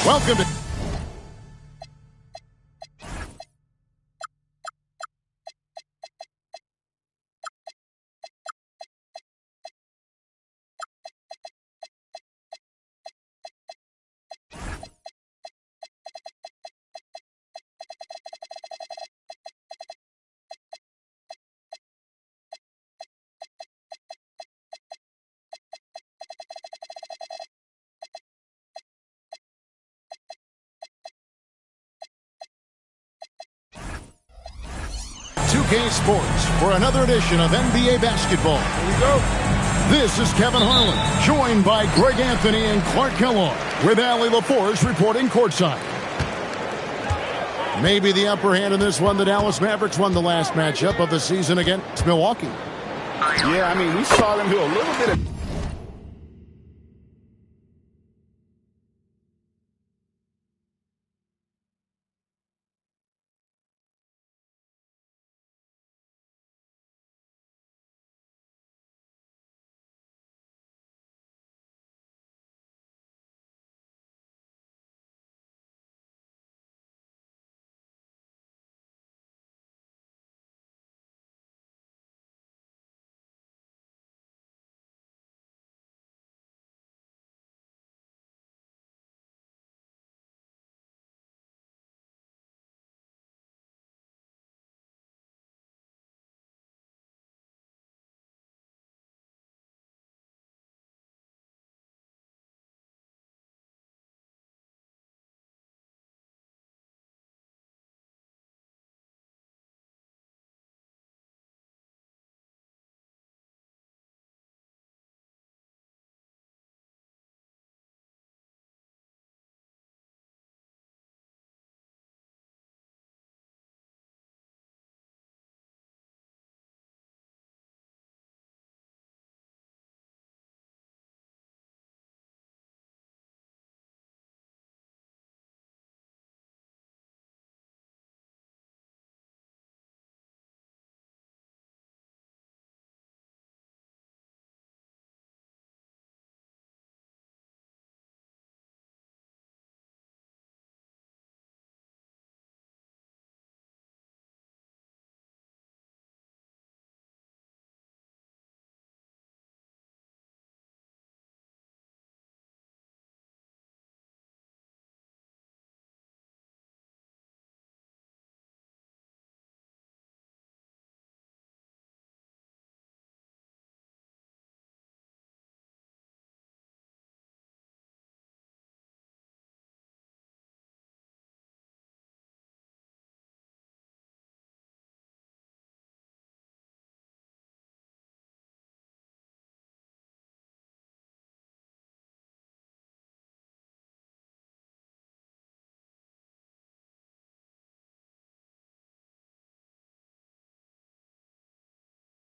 Welcome to... K Sports for another edition of NBA basketball. Here we go. This is Kevin Harlan, joined by Greg Anthony and Clark Kellogg, with Allie LaForge reporting courtside. Maybe the upper hand in this one. The Dallas Mavericks won the last matchup of the season against Milwaukee. Yeah, I mean, we saw them do a little bit of...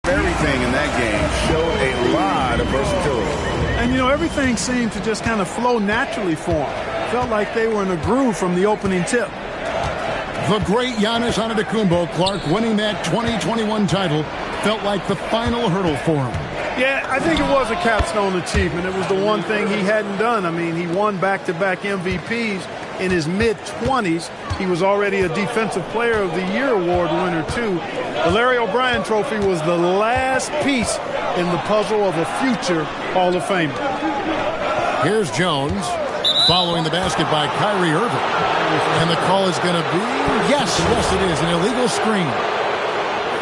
everything in that game, showed a lot of versatility. And, you know, everything seemed to just kind of flow naturally for them. Felt like they were in a groove from the opening tip. The great Giannis Antetokounmpo, Clark, winning that 2021 title felt like the final hurdle for him. Yeah, I think it was a capstone achievement. It was the one thing he hadn't done. I mean, he won back-to-back MVPs in his mid-20s. He was already a Defensive Player of the Year award winner, too. The Larry O'Brien Trophy was the last piece in the puzzle of a future Hall of Famer. Here's Jones, following the basket by Kyrie Irving. And the call is going to be, yes, it is, an illegal screen.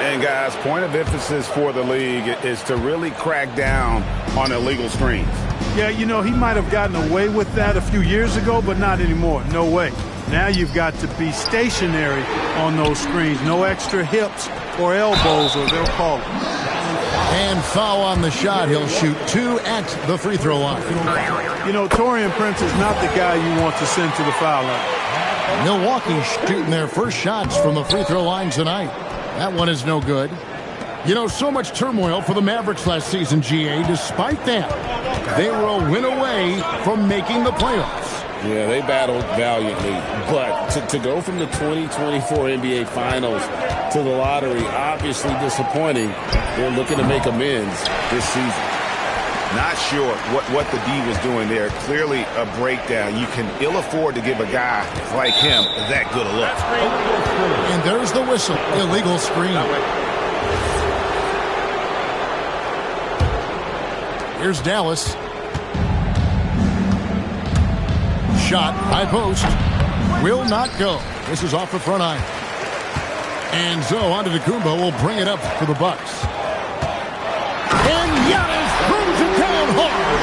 And, guys, point of emphasis for the league is to really crack down on illegal screens. Yeah, you know, he might have gotten away with that a few years ago, but not anymore. No way. Now you've got to be stationary on those screens. No extra hips or elbows, or they'll call it. And foul on the shot. He'll shoot 2 at the free throw line. You know, Taurean Prince is not the guy you want to send to the foul line. Milwaukee shooting their first shots from the free throw line tonight. That one is no good. You know, so much turmoil for the Mavericks last season, GA. Despite that, they were a win away from making the playoffs. Yeah, they battled valiantly. But to go from the 2024 NBA Finals to the lottery, obviously disappointing. They're looking to make amends this season. Not sure what the D was doing there. Clearly a breakdown. You can ill afford to give a guy like him that good a look. And there's the whistle. Illegal screen. Here's Dallas. Shot, high post. Will not go. This is off the front iron. And so Antetokounmpo will bring it up for the Bucks. And Giannis throws it down hard.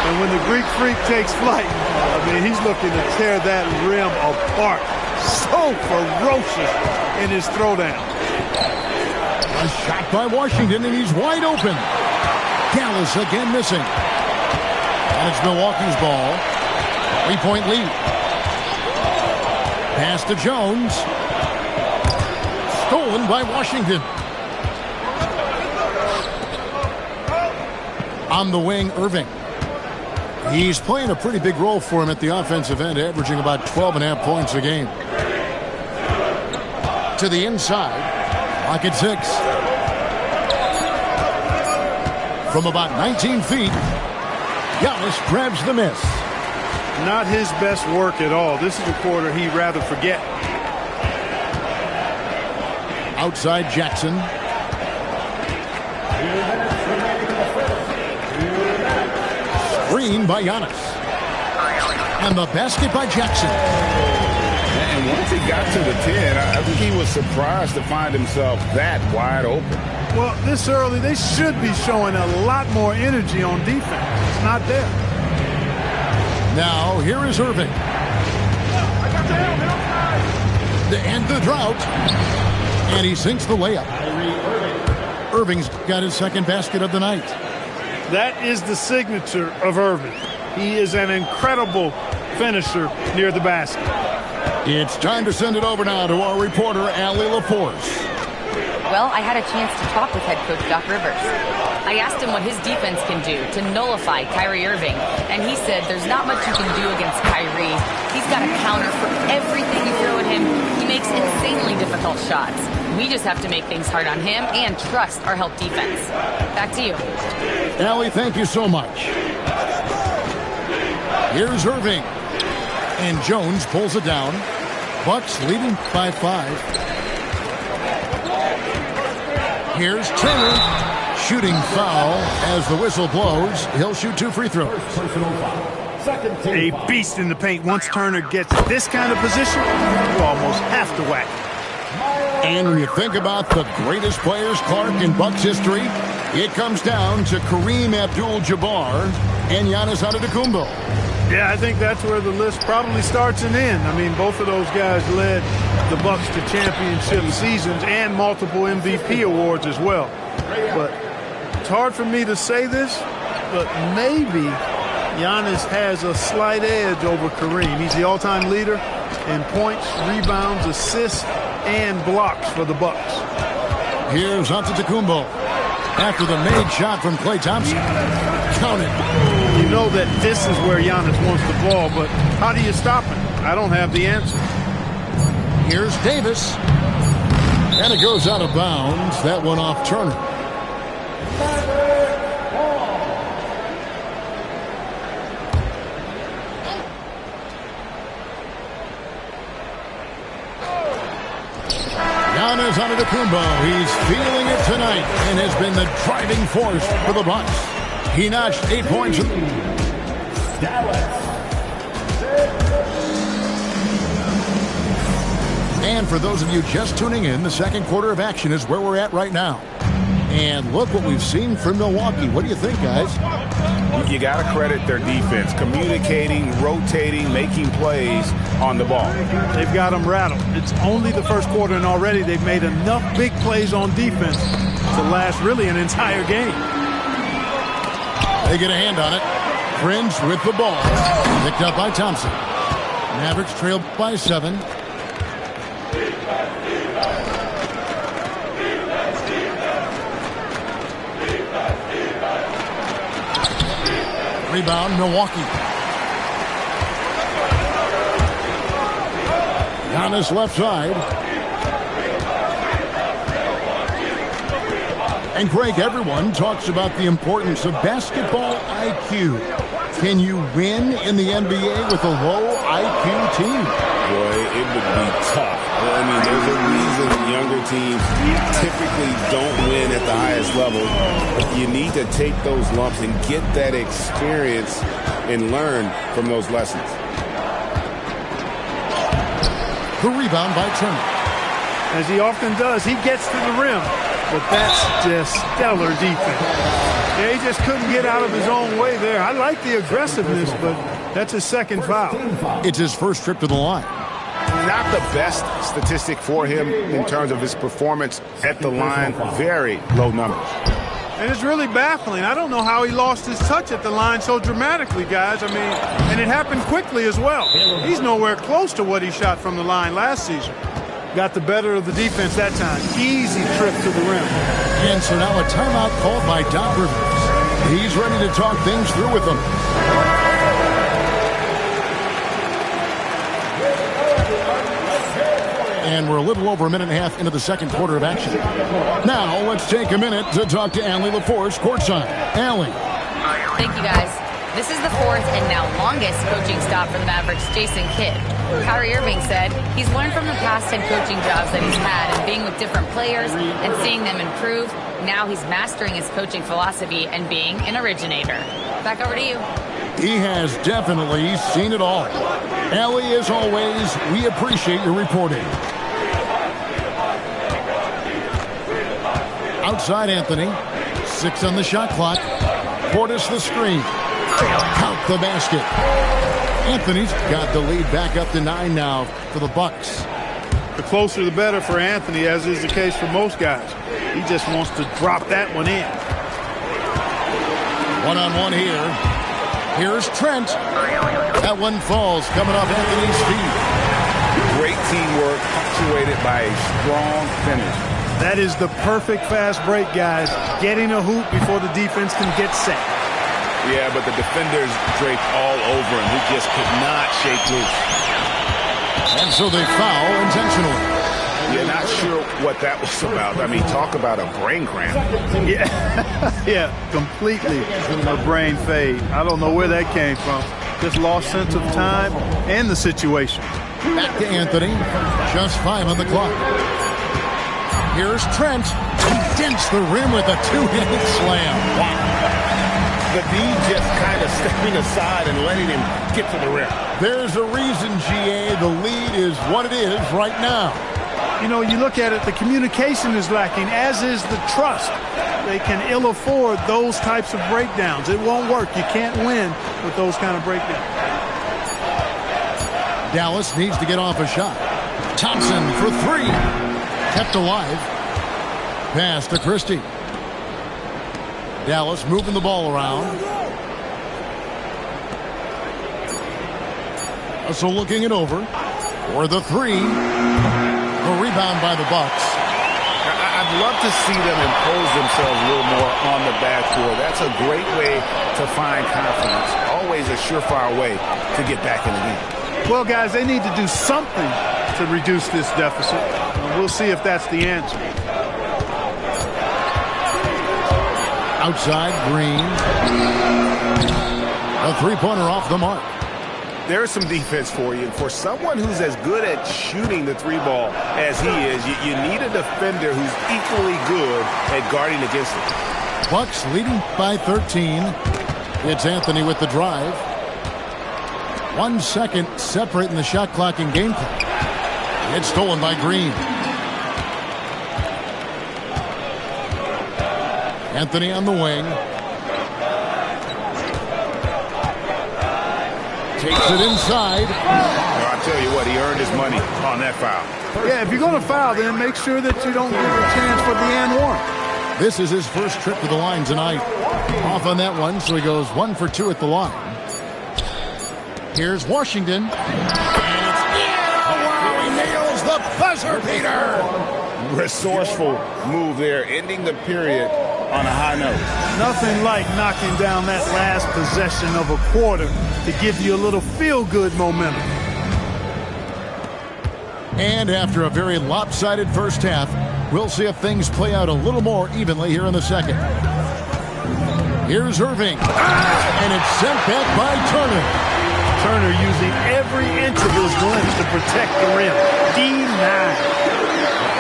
And when the Greek Freak takes flight, I mean, he's looking to tear that rim apart. So ferocious in his throwdown. A shot by Washington, and he's wide open. Dallas again missing. And it's Milwaukee's ball. 3-point lead. Pass to Jones. Stolen by Washington. On the wing, Irving. He's playing a pretty big role for him at the offensive end, averaging about 12.5 points a game. To the inside. Lock at 6. From about 19 feet, Giannis grabs the miss. Not his best work at all. This is a quarter he'd rather forget. Outside Jackson. Screen by Giannis. And the basket by Jackson. And once he got to the 10, I think he was surprised to find himself that wide open. Well, this early, they should be showing a lot more energy on defense. It's not there. Now, here is Irving. To end the drought. And he sinks the layup. Irving's got his second basket of the night. That is the signature of Irving. He is an incredible finisher near the basket. It's time to send it over now to our reporter, Allie LaForce. Well, I had a chance to talk with head coach Doc Rivers. I asked him what his defense can do to nullify Kyrie Irving, and he said there's not much you can do against Kyrie. He's got a counter for everything you throw at him. He makes insanely difficult shots. We just have to make things hard on him and trust our help defense. Back to you. Allie, thank you so much. Here's Irving. And Jones pulls it down. Bucks leading by 5. Here's Turner. Shooting foul as the whistle blows. He'll shoot 2 free throws. A beast in the paint. Once Turner gets this kind of position, you almost have to whack. And when you think about the greatest players, Clark, in Bucks history, it comes down to Kareem Abdul-Jabbar and Giannis Antetokounmpo. Yeah, I think that's where the list probably starts and ends. I mean, both of those guys led the Bucks to championship seasons and multiple MVP awards as well. But it's hard for me to say this, but maybe Giannis has a slight edge over Kareem. He's the all-time leader in points, rebounds, assists, and blocks for the Bucks. Here's Antetokounmpo. After the made shot from Klay Thompson. Counted. You know that this is where Giannis wants the ball, but how do you stop him? I don't have the answer. Here's Davis. And it goes out of bounds. That one off Turner. Giannis Antetokounmpo, he's feeling it tonight and has been the driving force for the Bucks. He notched 8 points. And for those of you just tuning in, the second quarter of action is where we're at right now. And look what we've seen from Milwaukee. What do you think, guys? You got to credit their defense, communicating, rotating, making plays on the ball. They've got them rattled. It's only the first quarter, and already they've made enough big plays on defense to last really an entire game. They get a hand on it. Prince with the ball. Picked up by Thompson. Mavericks trailed by 7. Rebound, Milwaukee. Giannis left side. And Greg, everyone talks about the importance of basketball IQ. Can you win in the NBA with a low IQ team? Boy, it would be tough. I mean, there's a reason younger teams typically don't win at the highest level. You need to take those lumps and get that experience and learn from those lessons. The rebound by Turner. As he often does, he gets to the rim. But that's just stellar defense. Yeah, he just couldn't get out of his own way there. I like the aggressiveness, but that's his second foul. It's his first trip to the line. Not the best statistic for him in terms of his performance at the line. Very low numbers. And it's really baffling. I don't know how he lost his touch at the line so dramatically, guys. I mean, and it happened quickly as well. He's nowhere close to what he shot from the line last season. Got the better of the defense that time. Easy trip to the rim. And so now a timeout called by Doc Rivers. He's ready to talk things through with them. And we're a little over a minute and a half into the second quarter of action. Now let's take a minute to talk to Allie LaForce courtside. Allie. Thank you, guys. This is the fourth and now longest coaching stop for the Mavericks' Jason Kidd. Kyrie Irving said he's learned from the past 10 coaching jobs that he's had and being with different players and seeing them improve. Now he's mastering his coaching philosophy and being an originator. Back over to you. He has definitely seen it all. Allie, as always, we appreciate your reporting. Outside Anthony. 6 on the shot clock. Portis the screen. Count the basket. Anthony's got the lead back up to 9 now for the Bucks. The closer the better for Anthony, as is the case for most guys. He just wants to drop that one in. One-on-one here. Here's Trent. That one falls coming off Anthony's feet. Great teamwork punctuated by a strong finish. That is the perfect fast break, guys. Getting a hoop before the defense can get set. Yeah, but the defenders draped all over him. He just could not shake loose. And so they foul intentionally. Yeah, not sure what that was about. I mean, talk about a brain cramp. Yeah, yeah, completely a brain fade. I don't know where that came from. Just lost sense of time and the situation. Back to Anthony. Just 5 on the clock. Here's Trent. He dents the rim with a two-handed slam. Wow. The D just kind of stepping aside and letting him get to the rim. There's a reason, GA, the lead is what it is right now. You know, you look at it, the communication is lacking, as is the trust. They can ill afford those types of breakdowns. It won't work. You can't win with those kind of breakdowns. Dallas needs to get off a shot. Thompson for 3. Kept alive. Pass to Christie. Dallas moving the ball around. So looking it over for the 3. The rebound by the Bucks. I'd love to see them impose themselves a little more on the backcourt. That's a great way to find confidence. Always a surefire way to get back in the game. Well, guys, they need to do something to reduce this deficit. We'll see if that's the answer. Outside, Green. A three-pointer off the mark. There's some defense for you. For someone who's as good at shooting the 3-ball as he is, you need a defender who's equally good at guarding against it. Bucks leading by 13. It's Anthony with the drive. 1 second separating the shot clock and game clock. It's stolen by Green. Anthony on the wing. Takes it inside. Well, I'll tell you what, he earned his money on that foul. Yeah, if you're going to foul, then make sure that you don't give a chance for the and one. This is his first trip to the line tonight. Off on that one, so he goes 1 for 2 at the line. Here's Washington. And it's wow, he nails the buzzer beater. Resourceful move there, ending the period on a high note. Nothing like knocking down that last possession of a quarter to give you a little feel-good momentum. And after a very lopsided first half, We'll see if things play out a little more evenly here in the second. Here's Irving. And it's sent back by Turner. Turner using every inch of his glimpse to protect the rim. D9.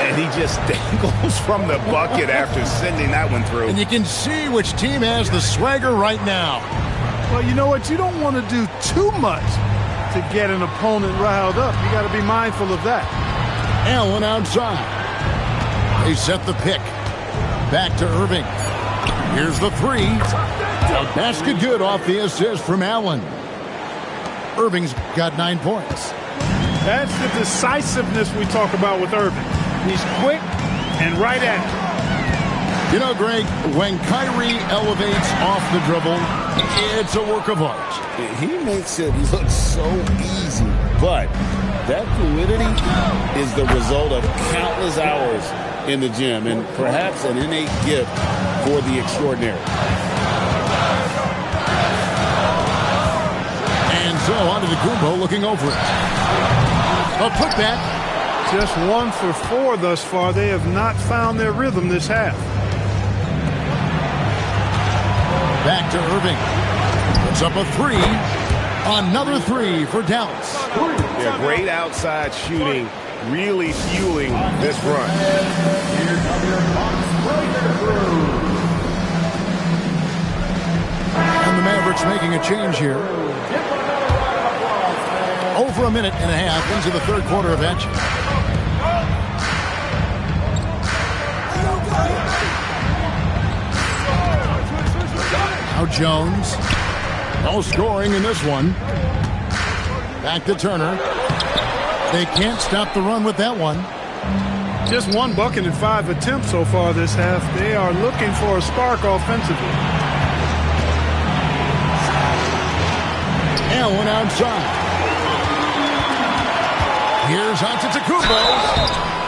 And he just dangles from the bucket after sending that one through. And you can see which team has the swagger right now. Well, you know what? You don't want to do too much to get an opponent riled up. You got to be mindful of that. Allen outside. They set the pick. Back to Irving. Here's the three. A basket good off the assist from Allen. Irving's got 9 points. That's the decisiveness we talk about with Irving. He's quick and right at it. You know, Greg, when Kyrie elevates off the dribble, it's a work of art. He makes it look so easy, but that fluidity is the result of countless hours in the gym and perhaps an innate gift for the extraordinary. And so on to the Kumbo looking over it. A putback. Just 1 for 4 thus far. They have not found their rhythm this half. Back to Irving. Puts up a three. Another three for Dallas. Yeah, great outside shooting, really fueling this run. And the Mavericks making a change here. Over a minute and a half into the third quarter of action. Now Jones. No scoring in this one. Back to Turner. They can't stop the run with that one. Just 1 bucket in 5 attempts so far this half. They are looking for a spark offensively. Allen outside. Here's Antetokounmpo.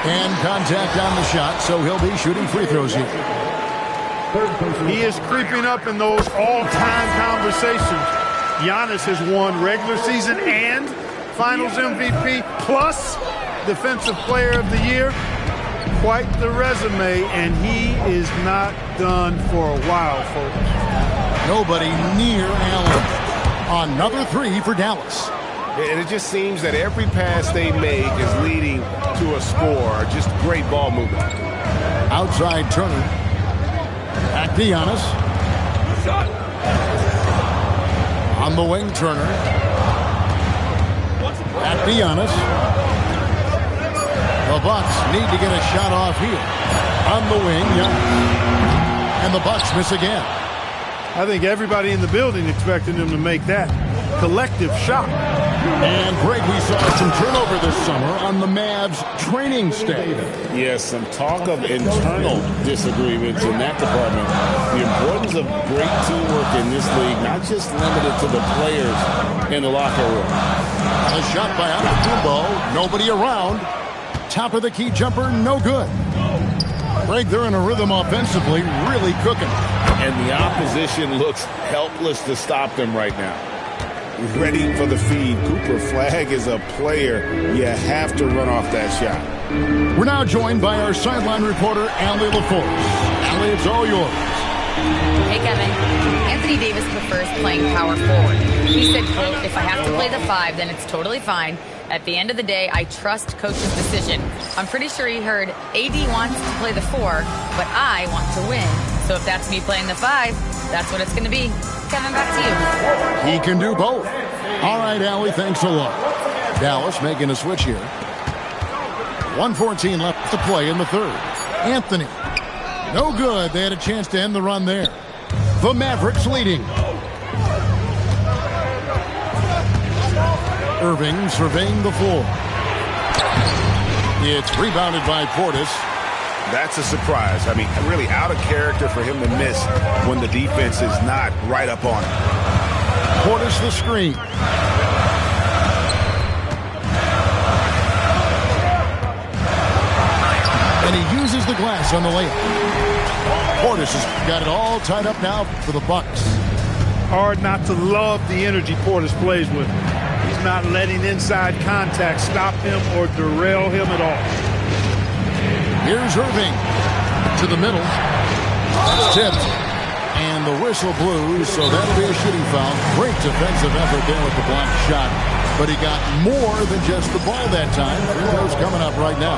And contact on the shot, so he'll be shooting free throws here. He is creeping up in those all-time conversations. Giannis has won regular season and Finals MVP plus Defensive Player of the Year. Quite the resume, and he is not done for a while, folks. Nobody near Allen. Another three for Dallas. And it just seems that every pass they make is leading to a score. Just great ball movement. Outside Turner. Back to Giannis. On the wing, Turner. Back to Giannis. The Bucks need to get a shot off here. On the wing, Giannis. And the Bucks miss again. I think everybody in the building expected him to make that collective shot. And, Greg, we saw some turnover this summer on the Mavs training staff. Yes, some talk of internal disagreements in that department. The importance of great teamwork in this league, not just limited to the players in the locker room. A shot by Antetokounmpo. Nobody around. Top of the key jumper, no good. Greg, they're in a rhythm offensively, really cooking. And the opposition looks helpless to stop them right now. Ready for the feed. Cooper Flagg is a player. You have to run off that shot. We're now joined by our sideline reporter, Allie LaForce. Allie, it's all yours. Hey, Kevin. Anthony Davis prefers playing power forward. He said, quote, if I have to play the 5, then it's totally fine. At the end of the day, I trust coach's decision. I'm pretty sure he heard AD wants to play the 4, but I want to win. So if that's me playing the 5, that's what it's going to be. Kevin, back to you. He can do both. All right, Allie, thanks a lot. Dallas making a switch here. 1:14 left to play in the third. Anthony. No good. They had a chance to end the run there. The Mavericks leading. Irving surveying the floor. It's rebounded by Portis. That's a surprise. I mean, really out of character for him to miss when the defense is not right up on him. Portis the screen. And he uses the glass on the layup. Portis has got it all tied up now for the Bucks. Hard not to love the energy Portis plays with. He's not letting inside contact stop him or derail him at all. Here's Irving to the middle. Tipped. And the whistle blew, so that'll be a shooting foul. Great defensive effort there with the block shot. But he got more than just the ball that time. Free throws coming up right now.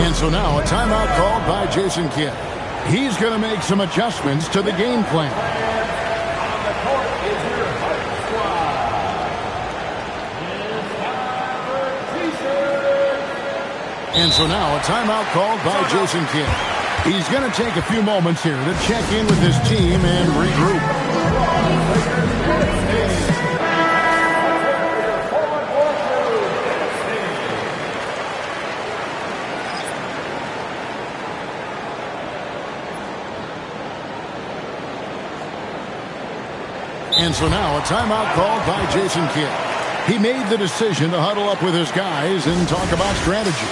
And so now a timeout called by Jason Kidd. He's going to make some adjustments to the game plan. And so now a timeout called by Jason Kidd. He's going to take a few moments here to check in with his team and regroup. And so now a timeout called by Jason Kidd. He made the decision to huddle up with his guys and talk about strategy.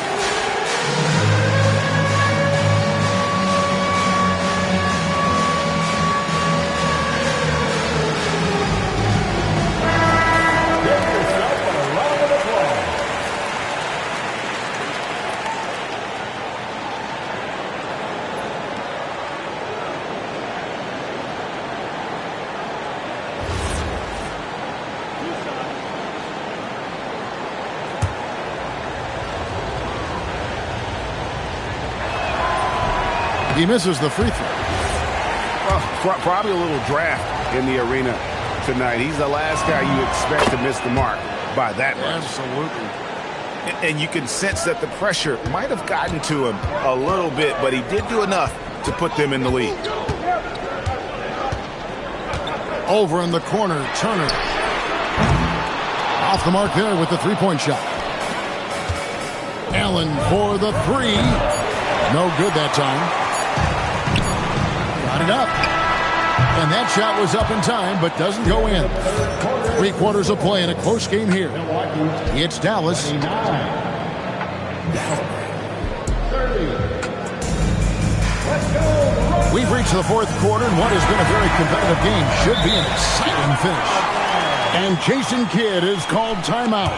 He misses the free throw. Well, probably a little draft in the arena tonight. He's the last guy you expect to miss the mark by that much. Absolutely. And you can sense that the pressure might have gotten to him a little bit, but he did do enough to put them in the lead. Over in the corner, Turner. Off the mark there with the three-point shot. Allen for the three. No good that time. Got it up. And that shot was up in time, but doesn't go in. 3 quarters of play in a close game here. It's Dallas. We've reached the fourth quarter, and what has been a very competitive game should be an exciting finish. And Jason Kidd is called timeout.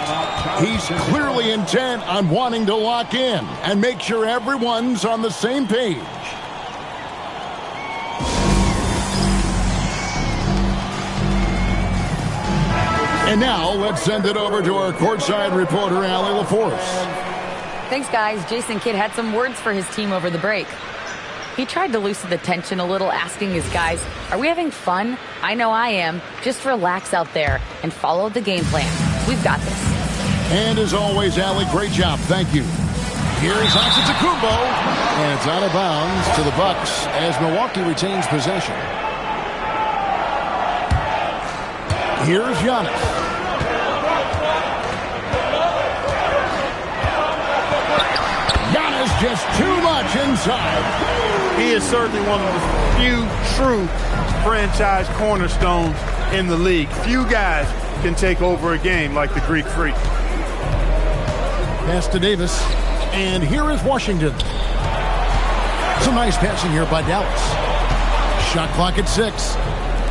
He's clearly intent on wanting to lock in and make sure everyone's on the same page. And now, let's send it over to our courtside reporter, Allie LaForce. Thanks, guys. Jason Kidd had some words for his team over the break. He tried to loosen the tension a little, asking his guys, are we having fun? I know I am. Just relax out there and follow the game plan. We've got this. And as always, Allie, great job. Thank you. Here's Antetokounmpo, and it's out of bounds to the Bucks as Milwaukee retains possession. Here's Giannis. Giannis just too much inside. He is certainly one of the few true franchise cornerstones in the league. Few guys can take over a game like the Greek Freak. Pass to Davis. And here is Washington. Some nice passing here by Dallas. Shot clock at 6.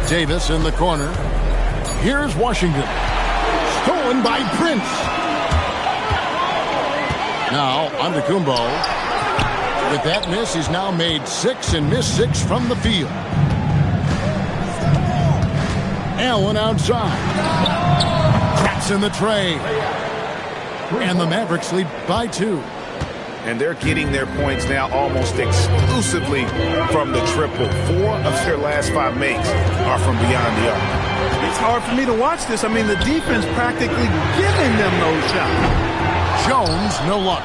Davis in the corner. Here's Washington. Stolen by Prince. Now, Antetokounmpo. With that miss, he's now made 6 and missed 6 from the field. Allen outside. Traps in the tray. And the Mavericks lead by 2. And they're getting their points now almost exclusively from the triple. 4 of their last 5 makes are from beyond the arc. It's hard for me to watch this. I mean, the defense practically giving them those shots. Jones, no luck.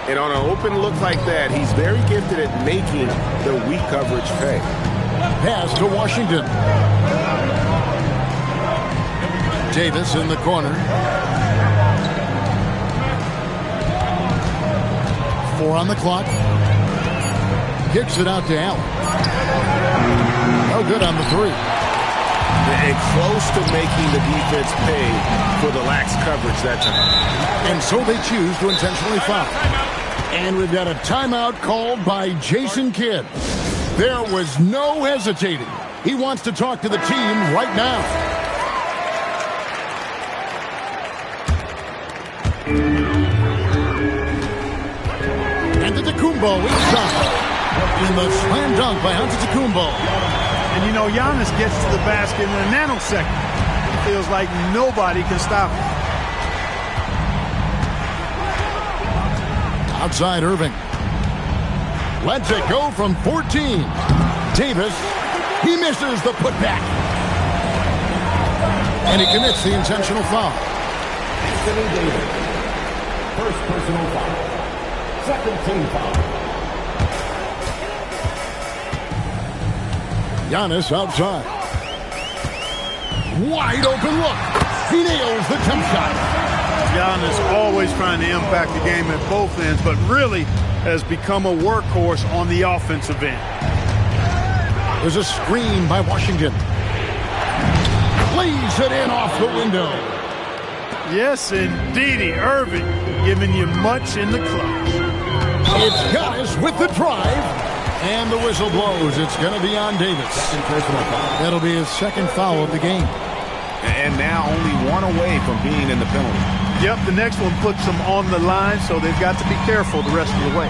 And on an open look like that, he's very gifted at making the weak coverage pay. Pass to Washington. Davis in the corner. 4 on the clock. Kicks it out to Allen. No good on the 3. And close to making the defense pay for the lax coverage that time. And so they choose to intentionally foul. And we've got a timeout called by Jason Kidd. There was no hesitating. He wants to talk to the team right now. Antetokounmpo inside. In the slam dunk by Antetokounmpo. And you know, Giannis gets to the basket in a nanosecond. It feels like nobody can stop him. Outside Irving. Lets it go from 14. Davis, he misses the putback. And he commits the intentional foul. Anthony Davis. First personal foul. Second team foul. Giannis outside. Wide open look. He nails the jump shot. Giannis always trying to impact the game at both ends, but really has become a workhorse on the offensive end. There's a screen by Washington. Lays it in off the window. Yes, indeedy. Irving giving you much in the clutch. It's Giannis with the drive. And the whistle blows. It's going to be on Davis. That'll be his second foul of the game. And now only one away from being in the penalty. Yep, the next one puts them on the line, so they've got to be careful the rest of the way.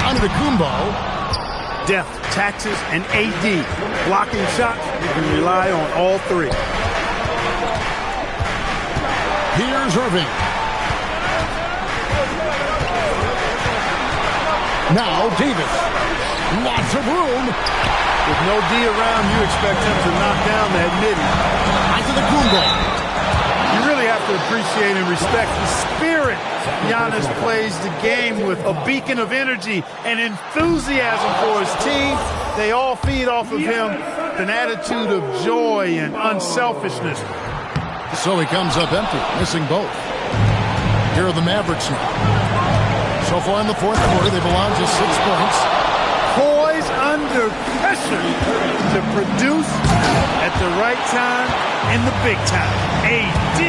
Antetokounmpo. Depth, taxes, and AD. Blocking shots, you can rely on all three. Here's Irving. Now Davis. Lots of room. With no D around, you expect him to knock down that midi. Antetokounmpo. You really have to appreciate and respect the spirit Giannis plays the game with. A beacon of energy and enthusiasm for his team. They all feed off of him. An attitude of joy and unselfishness. So he comes up empty, missing both. Here are the Mavericks now. So far in the fourth quarter, they belong to 6 points. Poised under pressure to produce at the right time in the big time. AD.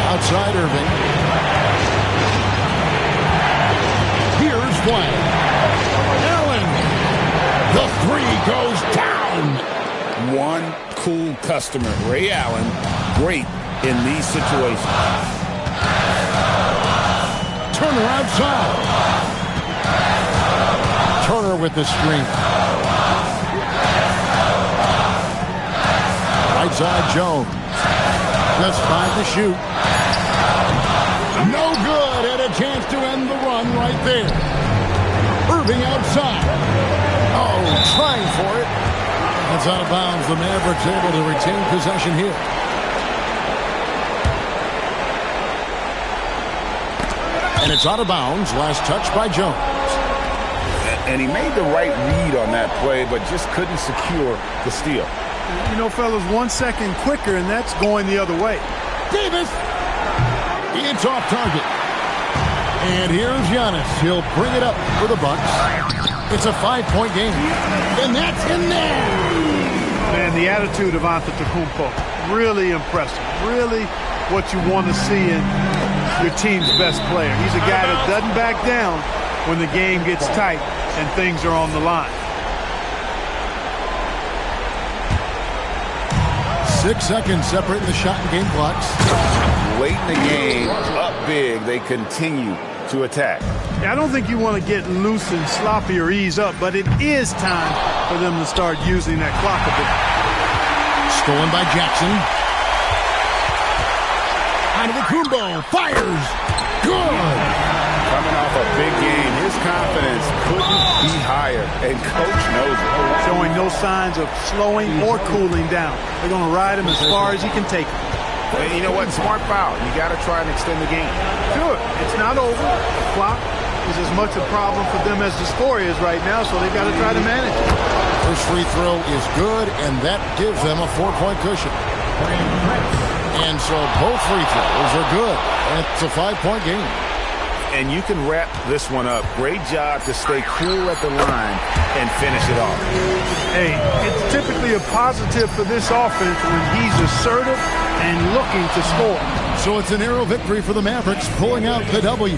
Outside Irving. Here's Wyatt. Allen. The three goes down. One cool customer, Ray Allen, great in these situations. Turner outside. Turner with the screen. Right side Jones. Just 5 to shoot. No good, and a chance to end the run right there. Irving outside. Oh, trying for it. That's out of bounds. The Mavericks able to retain possession here. And it's out of bounds. Last touch by Jones. And he made the right read on that play, but just couldn't secure the steal. You know, fellas, 1 second quicker, and that's going the other way. Davis. It's off target. And here's Giannis. He'll bring it up for the Bucks. It's a 5-point game. And that's in there. Man, the attitude of Antetokounmpo, really impressive. Really what you want to see in your team's best player. He's a guy that doesn't back down when the game gets tight and things are on the line. 6 seconds separating the shot and game clocks. Late in the game, up big, they continue to attack. I don't think you want to get loose and sloppy or ease up, but it is time for them to start using that clock a bit. Stolen by Jackson. Antetokounmpo fires. Good. Coming off a big game, his confidence couldn't be higher, and coach knows it. Showing no signs of slowing or cooling down. They're going to ride him as far as he can take him. And you know what? Smart foul. You got to try and extend the game. Sure, it's not over. The clock is as much a problem for them as the score is right now, so they've got to try to manage it. First free throw is good, and that gives them a 4-point cushion. And so both free throws are good. It's a 5-point game. And you can wrap this one up. Great job to stay cool at the line and finish it off. Hey, it's typically a positive for this offense when he's assertive and looking to score. So it's a narrow victory for the Mavericks, pulling out the W.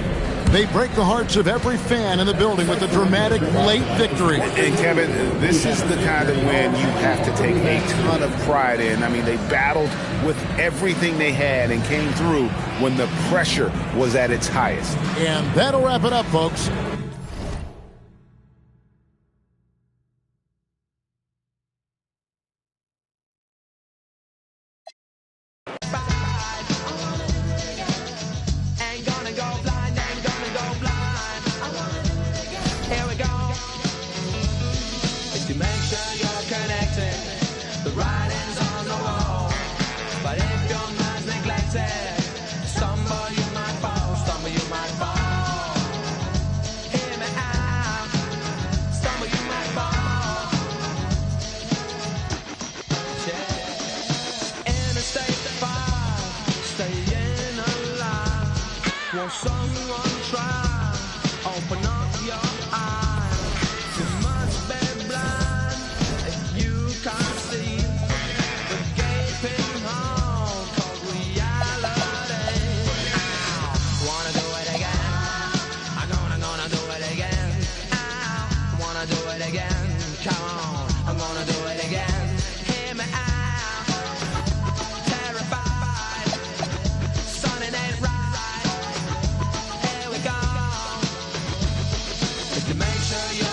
They break the hearts of every fan in the building with a dramatic late victory. And Kevin, this is the kind of win you have to take a ton of pride in. I mean, they battled with everything they had and came through when the pressure was at its highest. And that'll wrap it up, folks. Make sure you